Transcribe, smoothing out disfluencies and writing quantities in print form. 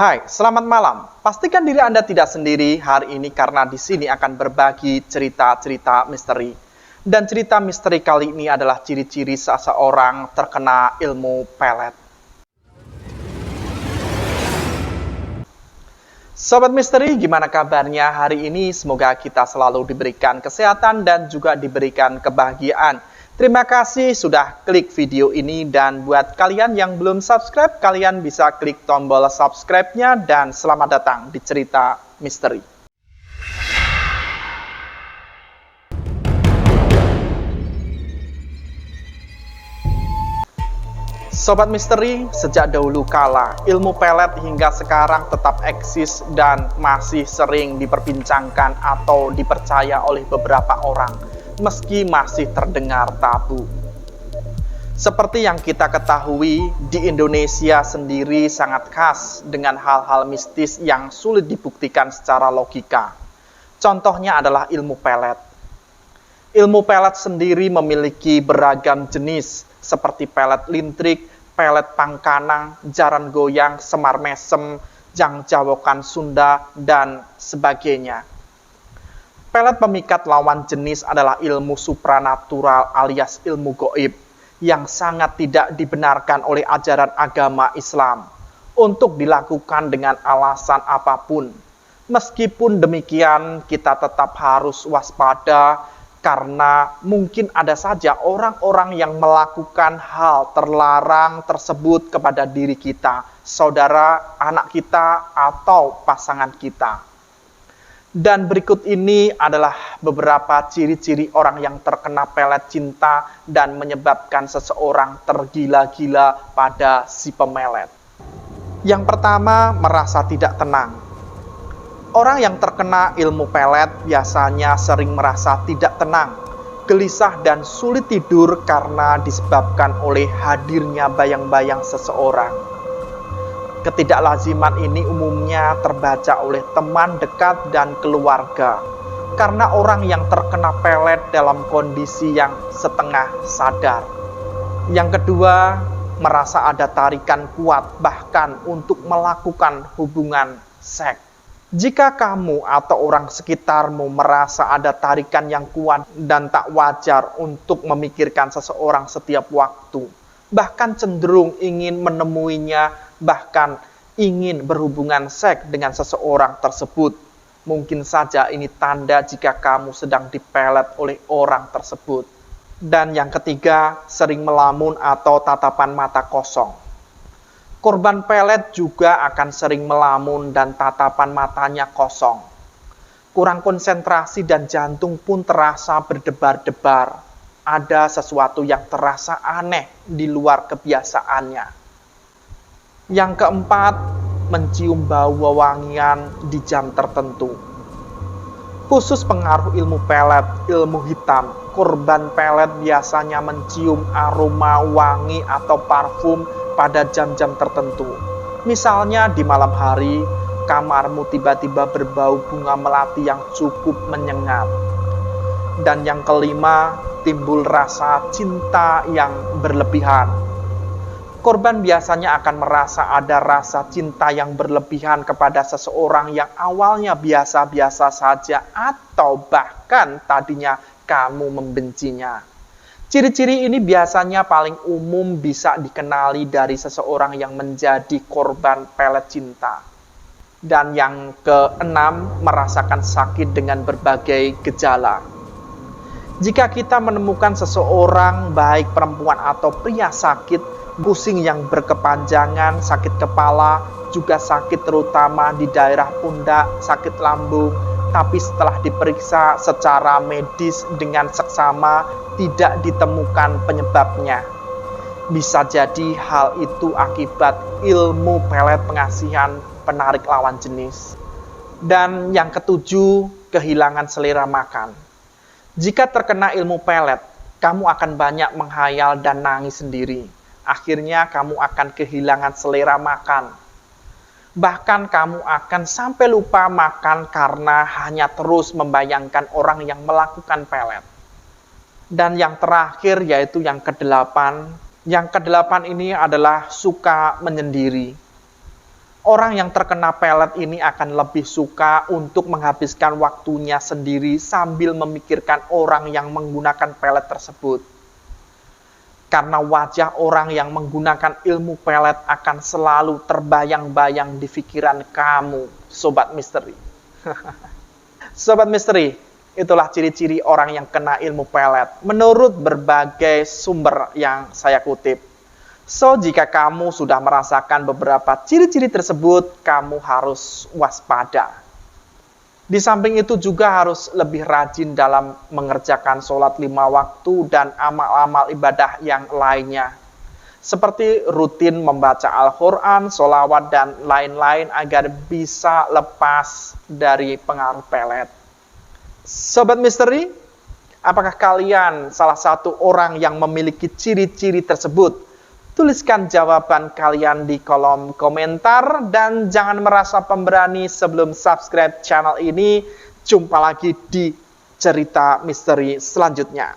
Hai, selamat malam. Pastikan diri Anda tidak sendiri hari ini karena di sini akan berbagi cerita-cerita misteri. Dan cerita misteri kali ini adalah ciri-ciri seseorang terkena ilmu pelet. Sobat misteri, gimana kabarnya hari ini? Semoga kita selalu diberikan kesehatan dan juga diberikan kebahagiaan. Terima kasih sudah klik video ini, dan buat kalian yang belum subscribe, kalian bisa klik tombol subscribe-nya, dan selamat datang di cerita misteri. Sobat misteri, sejak dahulu kala, ilmu pelet hingga sekarang tetap eksis dan masih sering diperbincangkan atau dipercaya oleh beberapa orang, meski masih terdengar tabu. Seperti yang kita ketahui, di Indonesia sendiri sangat khas dengan hal-hal mistis yang sulit dibuktikan secara logika. Contohnya adalah ilmu pelet. Ilmu pelet sendiri memiliki beragam jenis, seperti pelet lintrik, pelet pangkanang, jaran goyang, semar mesem, jang jawokan Sunda, dan sebagainya. Pelet pemikat lawan jenis adalah ilmu supranatural alias ilmu goib yang sangat tidak dibenarkan oleh ajaran agama Islam untuk dilakukan dengan alasan apapun. Meskipun demikian, kita tetap harus waspada karena mungkin ada saja orang-orang yang melakukan hal terlarang tersebut kepada diri kita, saudara, anak kita, atau pasangan kita. Dan berikut ini adalah beberapa ciri-ciri orang yang terkena pelet cinta dan menyebabkan seseorang tergila-gila pada si pemelet. Yang pertama, merasa tidak tenang. Orang yang terkena ilmu pelet biasanya sering merasa tidak tenang, gelisah, dan sulit tidur karena disebabkan oleh hadirnya bayang-bayang seseorang. Ketidaklaziman ini umumnya terbaca oleh teman dekat dan keluarga, karena orang yang terkena pelet dalam kondisi yang setengah sadar. Yang kedua, merasa ada tarikan kuat bahkan untuk melakukan hubungan seks. Jika kamu atau orang sekitarmu merasa ada tarikan yang kuat dan tak wajar untuk memikirkan seseorang setiap waktu, bahkan cenderung ingin menemuinya, bahkan ingin berhubungan seks dengan seseorang tersebut, mungkin saja ini tanda jika kamu sedang dipelet oleh orang tersebut. Dan yang ketiga, sering melamun atau tatapan mata kosong. Korban pelet juga akan sering melamun dan tatapan matanya kosong. Kurang konsentrasi dan jantung pun terasa berdebar-debar. Ada sesuatu yang terasa aneh di luar kebiasaannya. Yang keempat, mencium bau wewangian di jam tertentu. Khusus pengaruh ilmu pelet, ilmu hitam, korban pelet biasanya mencium aroma wangi atau parfum pada jam-jam tertentu. Misalnya di malam hari, kamarmu tiba-tiba berbau bunga melati yang cukup menyengat. Dan yang kelima, timbul rasa cinta yang berlebihan. Korban biasanya akan merasa ada rasa cinta yang berlebihan kepada seseorang yang awalnya biasa-biasa saja atau bahkan tadinya kamu membencinya. Ciri-ciri ini biasanya paling umum bisa dikenali dari seseorang yang menjadi korban pelet cinta. Dan yang keenam, merasakan sakit dengan berbagai gejala. Jika kita menemukan seseorang, baik perempuan atau pria sakit, pusing yang berkepanjangan, sakit kepala, juga sakit terutama di daerah pundak, sakit lambung, tapi setelah diperiksa secara medis dengan seksama, tidak ditemukan penyebabnya. Bisa jadi hal itu akibat ilmu pelet pengasihan penarik lawan jenis. Dan yang ketujuh, kehilangan selera makan. Jika terkena ilmu pelet, kamu akan banyak menghayal dan nangis sendiri. Akhirnya kamu akan kehilangan selera makan. Bahkan kamu akan sampai lupa makan karena hanya terus membayangkan orang yang melakukan pelet. Dan yang terakhir yaitu yang kedelapan. Yang kedelapan ini adalah suka menyendiri. Orang yang terkena pelet ini akan lebih suka untuk menghabiskan waktunya sendiri sambil memikirkan orang yang menggunakan pelet tersebut. Karena wajah orang yang menggunakan ilmu pelet akan selalu terbayang-bayang di pikiran kamu, Sobat Misteri. Sobat Misteri, itulah ciri-ciri orang yang kena ilmu pelet menurut berbagai sumber yang saya kutip. So, jika kamu sudah merasakan beberapa ciri-ciri tersebut, kamu harus waspada. Di samping itu juga harus lebih rajin dalam mengerjakan sholat 5 waktu dan amal-amal ibadah yang lainnya. Seperti rutin membaca Al-Quran, sholawat, dan lain-lain agar bisa lepas dari pengaruh pelet. Sobat Misteri, apakah kalian salah satu orang yang memiliki ciri-ciri tersebut? Tuliskan jawaban kalian di kolom komentar dan jangan merasa pemberani sebelum subscribe channel ini. Jumpa lagi di cerita misteri selanjutnya.